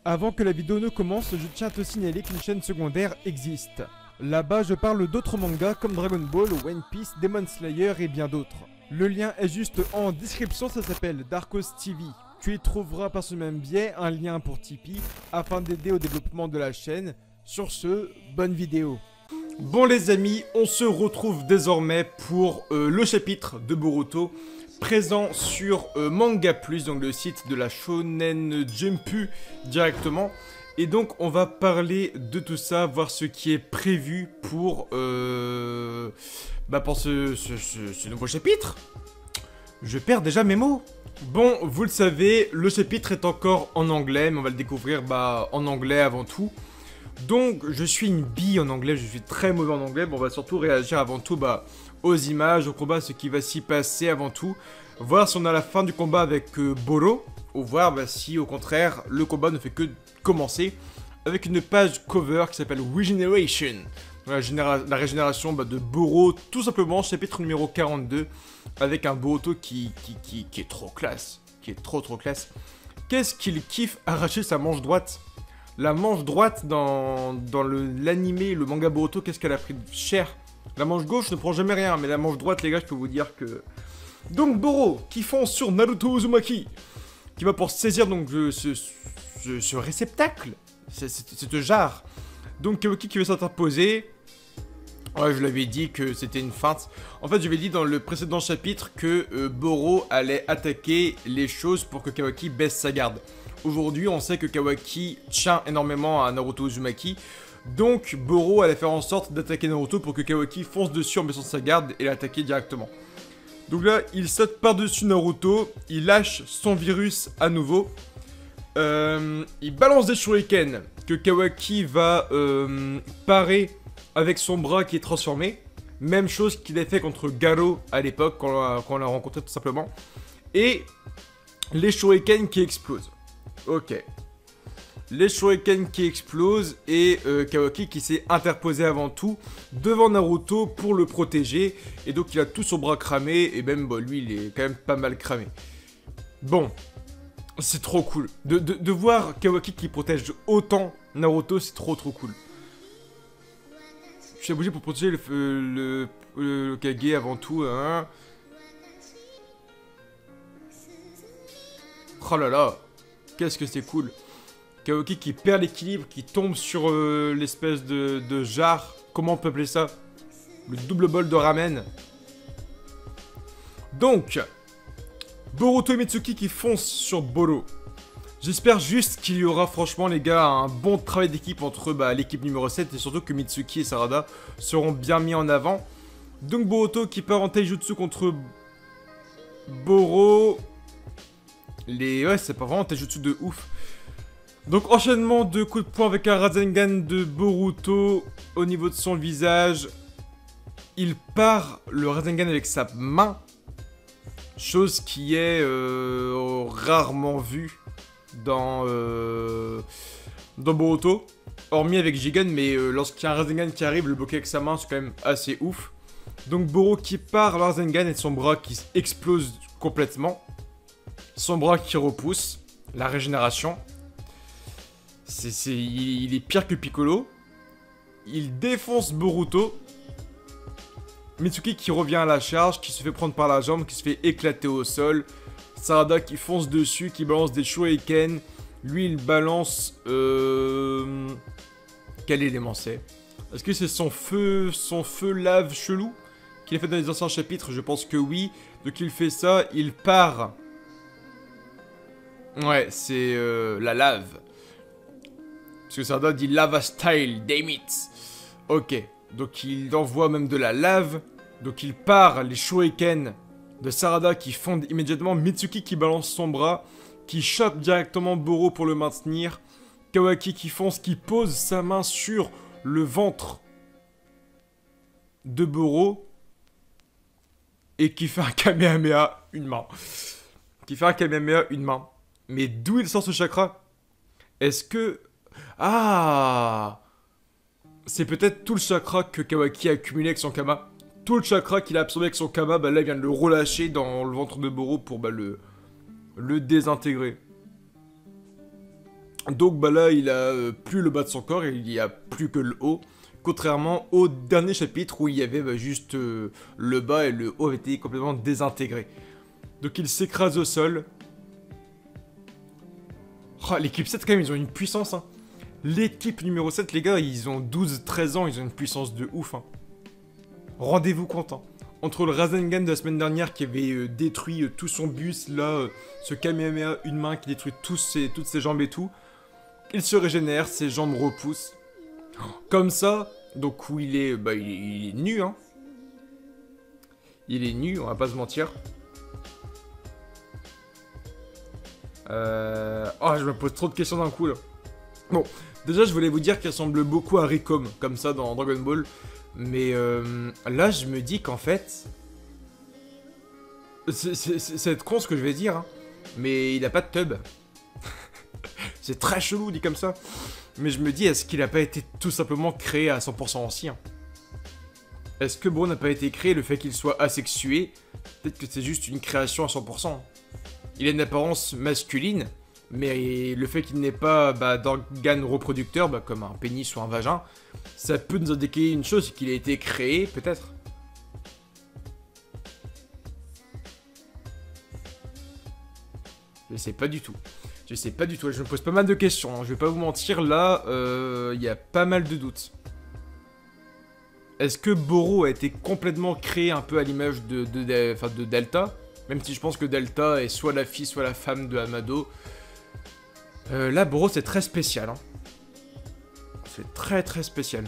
Avant que la vidéo ne commence, je tiens à te signaler qu'une chaîne secondaire existe. Là-bas, je parle d'autres mangas comme Dragon Ball, One Piece, Demon Slayer et bien d'autres. Le lien est juste en description, ça s'appelle Darkos TV. Tu y trouveras par ce même biais un lien pour Tipeee afin d'aider au développement de la chaîne. Sur ce, bonne vidéo. Bon les amis, on se retrouve désormais pour le chapitre de Boruto présent sur Manga Plus, donc le site de la Shonen Jumpu directement. Et donc on va parler de tout ça, voir ce qui est prévu pour ce nouveau chapitre. Je perds déjà mes mots. Bon, vous le savez, le chapitre est encore en anglais, mais on va le découvrir en anglais avant tout. Donc, je suis une bille en anglais, je suis très mauvais en anglais. Bon, on va surtout réagir avant tout aux images, au combat, ce qui va s'y passer avant tout. Voir si on a la fin du combat avec Boro, ou voir si au contraire, le combat ne fait que commencer. Avec une page cover qui s'appelle Regeneration. La régénération de Boro, tout simplement, chapitre numéro 42. Avec un Boruto qui est trop classe. Qui est trop classe. Qu'est-ce qu'il kiffe arracher sa manche droite? La manche droite dans l'animé, le manga Boruto, qu'est-ce qu'elle a pris cher? La manche gauche ne prend jamais rien, mais la manche droite, les gars, je peux vous dire que... Donc Boro, qui fonce sur Naruto Uzumaki, qui va pour saisir donc ce réceptacle, cette jarre. Donc Kawaki qui veut s'interposer. Ouais, je l'avais dit que c'était une feinte. En fait, je l'avais dit dans le précédent chapitre que Boro allait attaquer les choses pour que Kawaki baisse sa garde. Aujourd'hui, on sait que Kawaki tient énormément à Naruto Uzumaki. Donc, Boro allait faire en sorte d'attaquer Naruto pour que Kawaki fonce dessus en baissant sa garde et l'attaquer directement. Donc là, il saute par-dessus Naruto, il lâche son virus à nouveau. Il balance des shurikens que Kawaki va parer avec son bras qui est transformé. Même chose qu'il a fait contre Garo à l'époque, quand on l'a rencontré tout simplement. Et les shurikens qui explosent. Ok. Les shurikens qui explosent et Kawaki qui s'est interposé avant tout devant Naruto pour le protéger. Et donc il a tout son bras cramé et même lui il est quand même pas mal cramé. Bon, c'est trop cool. De voir Kawaki qui protège autant Naruto, c'est trop cool. Je suis obligé pour protéger le Kage avant tout. Hein. Oh là là. Qu'est-ce que c'est cool. Kawaki qui perd l'équilibre, qui tombe sur l'espèce de jarre. Comment on peut appeler ça? Le double bol de ramen. Donc, Boruto et Mitsuki qui foncent sur Boro. J'espère juste qu'il y aura franchement les gars un bon travail d'équipe entre l'équipe numéro 7 et surtout que Mitsuki et Sarada seront bien mis en avant. Donc Boruto qui part en taijutsu contre Boro. Ouais, c'est pas vraiment taijutsu de ouf. Donc enchaînement de coups de poing avec un Rasengan de Boruto au niveau de son visage. Il part le Rasengan avec sa main. Chose qui est rarement vue dans Boruto. Hormis avec Jigen, mais lorsqu'il y a un Rasengan qui arrive, le bloquer avec sa main, c'est quand même assez ouf. Donc Boro qui part le Rasengan et son bras qui explose complètement. Son bras qui repousse. La régénération. Il est pire que Piccolo. Il défonce Boruto. Mitsuki qui revient à la charge, qui se fait prendre par la jambe, qui se fait éclater au sol. Sarada qui fonce dessus, qui balance des shurikens. Lui, il balance... Quel élément c'est? Est-ce que c'est son feu lave chelou qu'il a fait dans les anciens chapitres? Je pense que oui. Donc il fait ça, il part... Ouais, c'est la lave. Parce que Sarada dit lava style, damn it. Ok, donc il envoie même de la lave. Donc il part les shurikens de Sarada qui fondent immédiatement. Mitsuki qui balance son bras, qui chope directement Boro pour le maintenir. Kawaki qui fonce, qui pose sa main sur le ventre de Boro. Et qui fait un Kamehameha, une main. Mais d'où il sort ce chakra? Est-ce que... Ah! C'est peut-être tout le chakra que Kawaki a accumulé avec son Kama. Tout le chakra qu'il a absorbé avec son Kama, là il vient de le relâcher dans le ventre de Boro pour le désintégrer. Donc bah là, il a plus le bas de son corps, il y a plus que le haut. Contrairement au dernier chapitre où il y avait bah, juste le bas et le haut avaient été complètement désintégrés. Donc il s'écrase au sol. Oh, l'équipe 7 quand même, ils ont une puissance. Hein. L'équipe numéro 7, les gars, ils ont 12-13 ans, ils ont une puissance de ouf. Hein. Rendez-vous compte. Hein. Entre le Rasengan de la semaine dernière qui avait détruit tout son bus, là, ce Kamehameha, une main qui détruit toutes ses jambes et tout. Il se régénère, ses jambes repoussent. Comme ça, donc où il est, bah, il est nu, hein. Il est nu, on va pas se mentir. Oh, je me pose trop de questions d'un coup, là. Bon, déjà, je voulais vous dire qu'il ressemble beaucoup à Ricom, comme ça, dans Dragon Ball. Mais là, je me dis qu'en fait... C'est con ce que je vais dire, hein. Mais il a pas de tub. C'est très chelou, dit comme ça. Mais je me dis, est-ce qu'il a pas été tout simplement créé à 100% ancien? Est-ce que Boro n'a pas été créé, le fait qu'il soit asexué? Peut-être que c'est juste une création à 100%. Il a une apparence masculine, mais le fait qu'il n'ait pas bah, d'organes reproducteurs, bah, comme un pénis ou un vagin, ça peut nous indiquer une chose, c'est qu'il a été créé, peut-être. Je sais pas du tout. Je sais pas du tout, je me pose pas mal de questions, hein. Je vais pas vous mentir, là, y a pas mal de doutes. Est-ce que Boro a été complètement créé un peu à l'image de Delta? Même si je pense que Delta est soit la fille, soit la femme de Amado. Là, Boro, c'est très spécial. Hein. C'est très très spécial.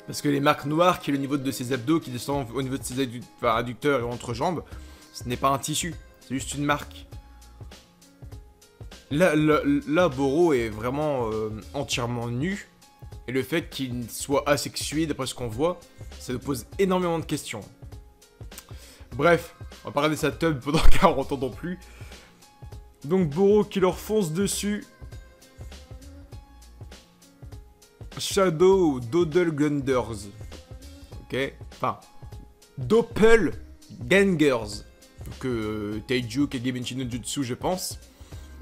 Parce que les marques noires, qui est le niveau de ses abdos, qui descendent au niveau de ses adducteurs et entrejambes, ce n'est pas un tissu, c'est juste une marque. Là, Boro est vraiment entièrement nu. Et le fait qu'il soit asexué, d'après ce qu'on voit, ça nous pose énormément de questions. Bref, on va pas regarder sa tub pendant 40 ans non plus. Donc Boro qui leur fonce dessus. Shadow Doppelgangers. Ok. Enfin, Doppelgangers. Donc Taiju, Kagebenshi no Jutsu, je pense.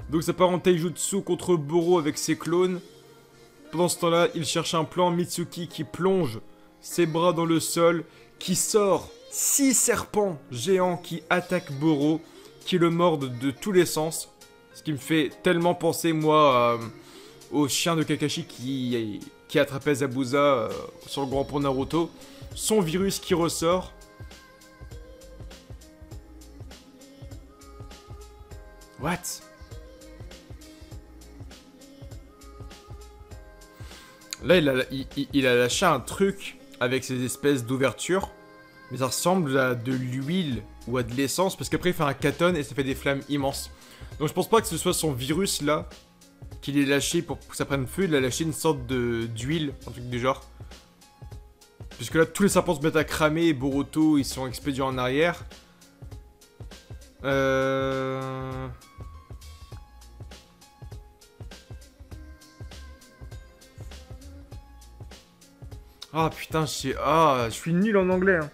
Donc ça part en Taijutsu contre Boro avec ses clones. Pendant ce temps-là, il cherche un plan. Mitsuki qui plonge ses bras dans le sol, qui sort 6 serpents géants qui attaquent Boro, qui le mordent de tous les sens. Ce qui me fait tellement penser, moi, au chien de Kakashi qui attrapait Zabuza sur le grand pont Naruto. Son virus qui ressort. What? Là, il a lâché un truc avec ces espèces d'ouvertures. Mais ça ressemble à de l'huile ou à de l'essence. Parce qu'après, il fait un katon et ça fait des flammes immenses. Donc je pense pas que ce soit son virus, là, qu'il ait lâché pour que ça prenne feu. Il a lâché une sorte d'huile, un truc du genre. Puisque là, tous les serpents se mettent à cramer. Et Boruto, ils sont expédiés en arrière. Ah putain, je suis nul en anglais. Hein.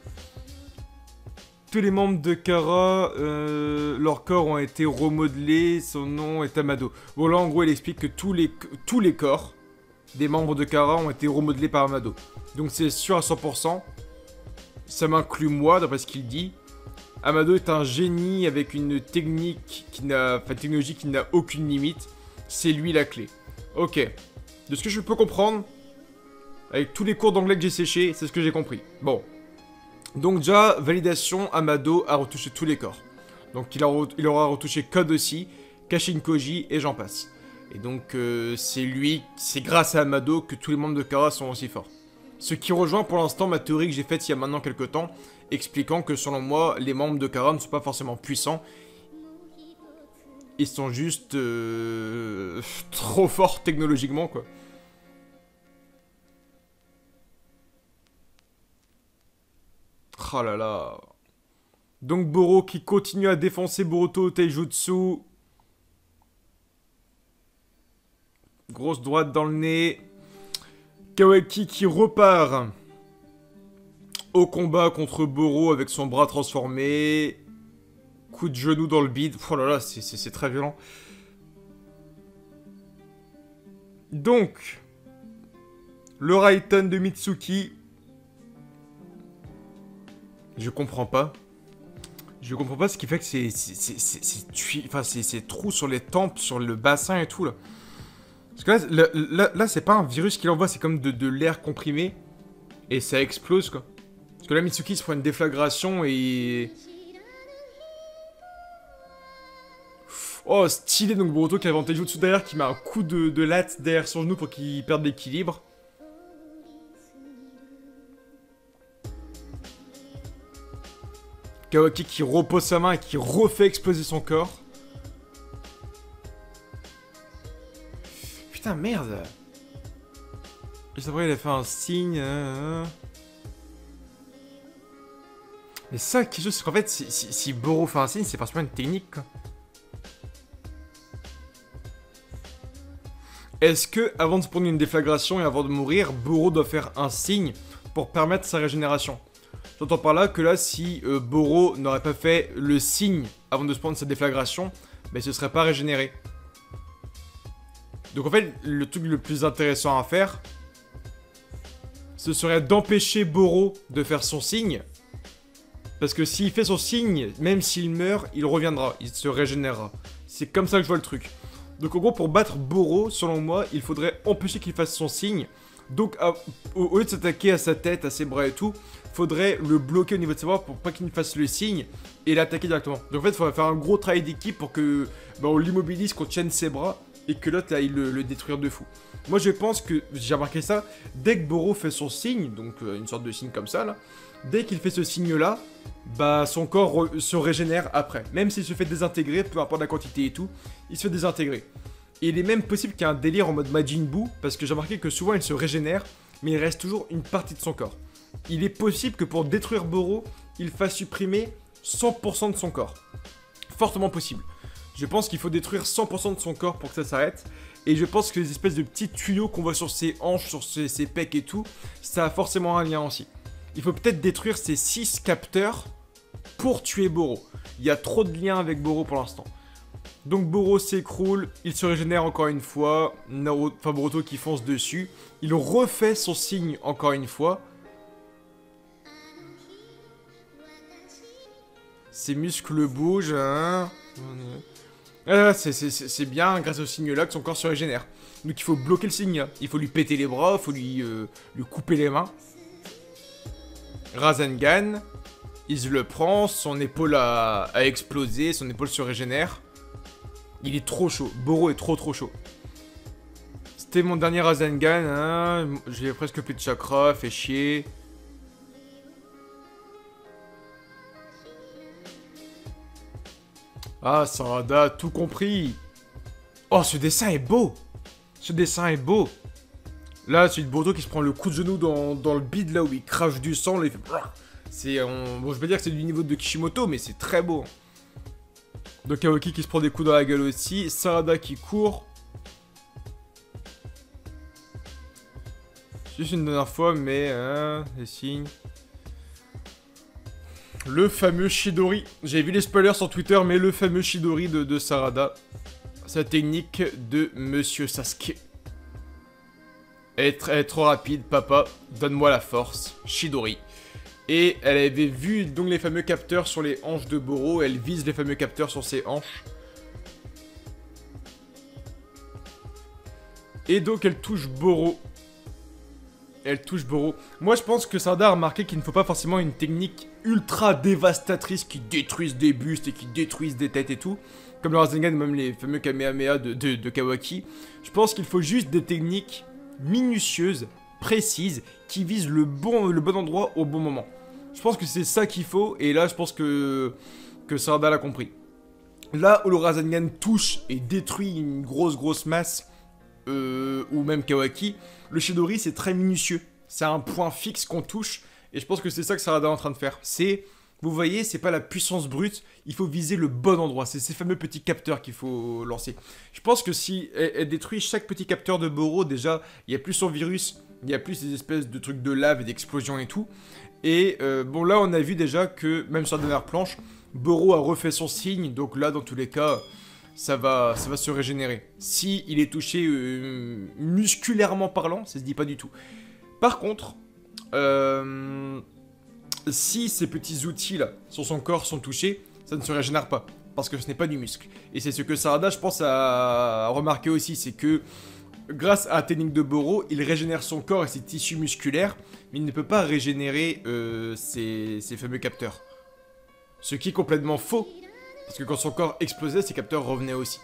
Tous les membres de Kara, leurs corps ont été remodelés, son nom est Amado. Bon là en gros il explique que tous les corps des membres de Kara ont été remodelés par Amado. Donc c'est sûr à 100%. Ça m'inclut moi d'après ce qu'il dit. Amado est un génie avec une technologie qui n'a aucune limite. C'est lui la clé. Ok. De ce que je peux comprendre, avec tous les cours d'anglais que j'ai séchés, c'est ce que j'ai compris. Bon. Donc déjà, validation, Amado a retouché tous les corps. Donc il aura retouché Code aussi, Kashin Koji et j'en passe. Et donc c'est grâce à Amado que tous les membres de Kara sont aussi forts. Ce qui rejoint pour l'instant ma théorie que j'ai faite il y a maintenant quelques temps, expliquant que selon moi, les membres de Kara ne sont pas forcément puissants. Ils sont juste trop forts technologiquement quoi. Oh là là. Donc Boro qui continue à défoncer Boruto Taijutsu. Grosse droite dans le nez. Kawaki qui repart au combat contre Boro avec son bras transformé. coup de genou dans le bide. Oh là là, c'est très violent. Donc, le Raiden de Mitsuki. Je comprends pas. Je comprends pas ce qui fait que c'est trous sur les tempes, sur le bassin et tout là. Parce que là c'est pas un virus qu'il envoie, c'est comme de l'air comprimé. Et ça explose quoi. Parce que là Mitsuki se prend une déflagration et... Oh stylé, donc Boruto qui a inventé Jutsu derrière, qui met un coup de latte derrière son genou pour qu'il perde l'équilibre. Kawaki qui repose sa main et qui refait exploser son corps. Putain, merde. Juste après, il a fait un signe. Mais ça, quelque chose, c'est qu'en fait, si Boro fait un signe, c'est forcément une technique, quoi. Est-ce que, avant de se prendre une déflagration et avant de mourir, Boro doit faire un signe pour permettre sa régénération? J'entends par là que là, si Boro n'aurait pas fait le signe avant de se prendre sa déflagration, ben, il se serait pas régénéré. Donc en fait, le truc le plus intéressant à faire, ce serait d'empêcher Boro de faire son signe. Parce que s'il fait son signe, même s'il meurt, il reviendra, il se régénérera. C'est comme ça que je vois le truc. Donc en gros, pour battre Boro, selon moi, il faudrait empêcher qu'il fasse son signe. Donc au lieu de s'attaquer à sa tête, à ses bras et tout, faudrait le bloquer au niveau de ses bras pour pas qu'il ne fasse le signe et l'attaquer directement. Donc en fait, il faudrait faire un gros travail d'équipe pour que on l'immobilise, qu'on tienne ses bras et que l'autre aille le détruire de fou. Moi je pense que, j'ai remarqué ça, dès que Boro fait son signe, donc une sorte de signe comme ça là, dès qu'il fait ce signe là, bah son corps se régénère après. Même s'il se fait désintégrer, peu importe la quantité et tout, il se fait désintégrer. Et il est même possible qu'il y ait un délire en mode Majin Buu, parce que j'ai remarqué que souvent il se régénère, mais il reste toujours une partie de son corps. Il est possible que pour détruire Boro, il fasse supprimer 100% de son corps. Fortement possible. Je pense qu'il faut détruire 100% de son corps pour que ça s'arrête. Et je pense que les espèces de petits tuyaux qu'on voit sur ses hanches, sur ses pecs et tout, ça a forcément un lien aussi. Il faut peut-être détruire ces 6 capteurs pour tuer Boro. Il y a trop de liens avec Boro pour l'instant. Donc Boro s'écroule, il se régénère encore une fois, Boruto qui fonce dessus, il refait son signe encore une fois. Ses muscles bougent, hein. C'est bien grâce au signe là que son corps se régénère. Donc il faut bloquer le signe, il faut lui péter les bras, il faut lui couper les mains. Rasengan, il le prend, son épaule a explosé, son épaule se régénère. Il est trop chaud, Boro est trop chaud. C'était mon dernier Rasengan, hein. J'ai presque plus de chakra, fait chier. Ah, Sarada, tout compris. Oh, ce dessin est beau. Ce dessin est beau. Là, c'est Boruto qui se prend le coup de genou dans le bide, là où il crache du sang, là, il fait... Bon, je vais dire que c'est du niveau de Kishimoto, mais c'est très beau. Donc Aoki qui se prend des coups dans la gueule aussi. Sarada qui court. Juste une dernière fois, mais... les signes... Le fameux Chidori. J'ai vu les spoilers sur Twitter, mais le fameux Chidori de Sarada. Sa technique de Monsieur Sasuke. Elle est trop rapide, papa. Donne-moi la force. Chidori. Et elle avait vu donc les fameux capteurs sur les hanches de Boro. Elle vise les fameux capteurs sur ses hanches. Et donc elle touche Boro. Elle touche Boro. Moi je pense que Sarada a remarqué qu'il ne faut pas forcément une technique ultra dévastatrice qui détruise des bustes et qui détruise des têtes et tout. Comme le Rasengan, même les fameux Kamehameha de Kawaki. Je pense qu'il faut juste des techniques minutieuses, précises, qui visent le bon endroit au bon moment. Je pense que c'est ça qu'il faut, et là je pense que Sarada l'a compris. Là où le Rasengan touche et détruit une grosse masse, ou même Kawaki, le Chidori c'est très minutieux. C'est un point fixe qu'on touche, et je pense que c'est ça que Sarada est en train de faire. C'est, vous voyez, c'est pas la puissance brute, il faut viser le bon endroit. C'est ces fameux petits capteurs qu'il faut lancer. Je pense que si elle détruit chaque petit capteur de Boro, déjà, il y a plus son virus, il y a plus ces espèces de trucs de lave et d'explosions et tout. Et bon, là, on a vu déjà que, même sur la dernière planche, Boro a refait son signe, donc là, dans tous les cas, ça va se régénérer. Si il est touché musculairement parlant, ça se dit pas du tout. Par contre, si ces petits outils là sur son corps sont touchés, ça ne se régénère pas, parce que ce n'est pas du muscle. Et c'est ce que Sarada, je pense, a remarqué aussi, c'est que grâce à la technique de Boro, il régénère son corps et ses tissus musculaires, mais il ne peut pas régénérer ses fameux capteurs. Ce qui est complètement faux, parce que quand son corps explosait, ses capteurs revenaient aussi.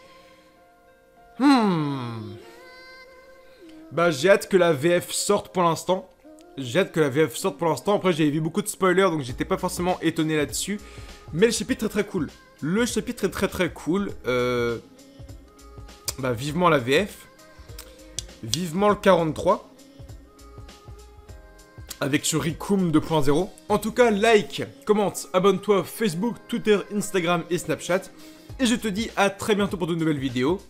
Bah j'ai hâte que la VF sorte pour l'instant. Après j'avais vu beaucoup de spoilers, donc j'étais pas forcément étonné là-dessus. Mais le chapitre est très cool. Le chapitre est très cool. Bah vivement la VF. Vivement le 43. Avec ce Rikum 2.0. En tout cas, like, commente, abonne-toi Facebook, Twitter, Instagram et Snapchat. Et je te dis à très bientôt pour de nouvelles vidéos.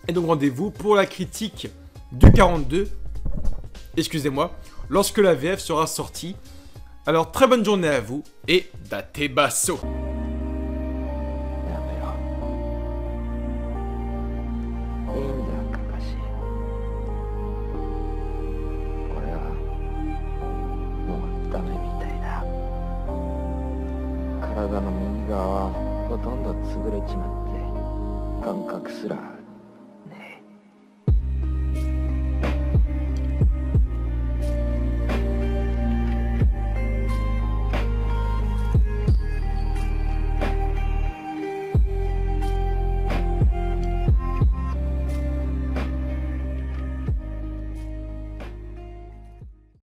Et donc rendez-vous pour la critique du 42. Excusez-moi. Lorsque la VF sera sortie. Alors très bonne journée à vous et date basso.体の右側はほとんど潰れちまって感覚すら